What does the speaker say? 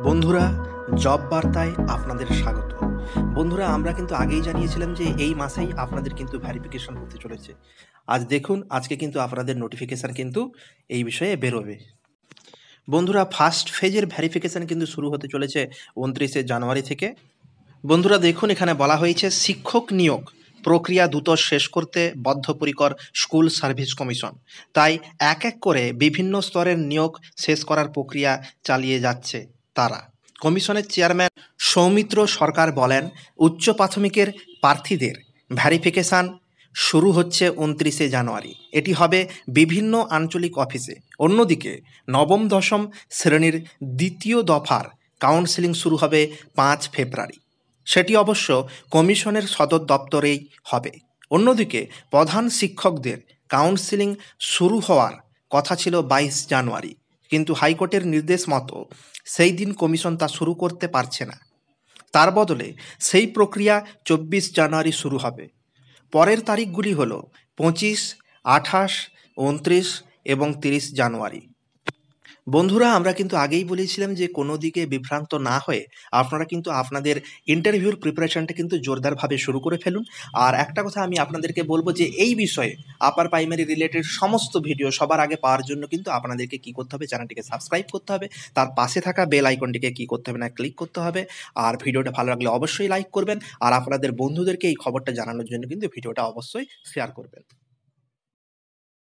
বন্ধুরা, জব বার্তায় আপনাদের স্বাগত। বন্ধুরা, আমরা কিন্তু আগেই জানিয়েছিলাম যে এই মাসেই আপনাদের কিন্তু ভেরিফিকেশন হতে চলেছে। আজ দেখুন, আজকে কিন্তু আপনাদের নোটিফিকেশন কিন্তু এই বিষয়ে বেরোবে। বন্ধুরা, ফার্স্ট ফেজের ভেরিফিকেশন কিন্তু শুরু হতে চলেছে 29শে জানুয়ারি থেকে। বন্ধুরা দেখুন, এখানে বলা হয়েছে শিক্ষক নিয়োগ প্রক্রিয়া দ্রুত শেষ করতে বদ্ধপরিকর স্কুল সার্ভিস কমিশন। তাই এক এক করে বিভিন্ন স্তরের নিয়োগ শেষ করার প্রক্রিয়া চালিয়ে যাচ্ছে তারা। কমিশনের চেয়ারম্যান সৌমিত্র সরকার বলেন, উচ্চ প্রাথমিকের প্রার্থীদের ভেরিফিকেশান শুরু হচ্ছে 29শে জানুয়ারি। এটি হবে বিভিন্ন আঞ্চলিক অফিসে। অন্যদিকে নবম দশম শ্রেণীর দ্বিতীয় দফার কাউন্সেলিং শুরু হবে 5 ফেব্রুয়ারি। সেটি অবশ্য কমিশনের সদর দপ্তরেই হবে। অন্যদিকে প্রধান শিক্ষকদের কাউন্সেলিং শুরু হওয়ার কথা ছিল 22 জানুয়ারি, কিন্তু হাইকোর্টের নির্দেশ মতো সেই দিন কমিশন তা শুরু করতে পারছে না। তার বদলে সেই প্রক্রিয়া 24 জানুয়ারি শুরু হবে। পরের তারিখগুলি হল 25, 28, 29 এবং 30 জানুয়ারি। বন্ধুরা, আমরা কিন্তু আগেই বলেছিলাম যে কোনো দিকে বিভ্রান্ত না হয়ে আপনারা কিন্তু আপনাদের ইন্টারভিউর প্রিপারেশনটা কিন্তু জোরদারভাবে শুরু করে ফেলুন। আর একটা কথা আমি আপনাদেরকে বলবো যে এই বিষয়ে আপার প্রাইমারি রিলেটেড সমস্ত ভিডিও সবার আগে পাওয়ার জন্য কিন্তু আপনাদেরকে কী করতে হবে, চ্যানেলটিকে সাবস্ক্রাইব করতে হবে, তার পাশে থাকা বেল আইকনটিকে কী করতে হবে না ক্লিক করতে হবে। আর ভিডিওটা ভালো লাগলে অবশ্যই লাইক করবেন, আর আপনাদের বন্ধুদেরকে এই খবরটা জানানোর জন্য কিন্তু ভিডিওটা অবশ্যই শেয়ার করবেন।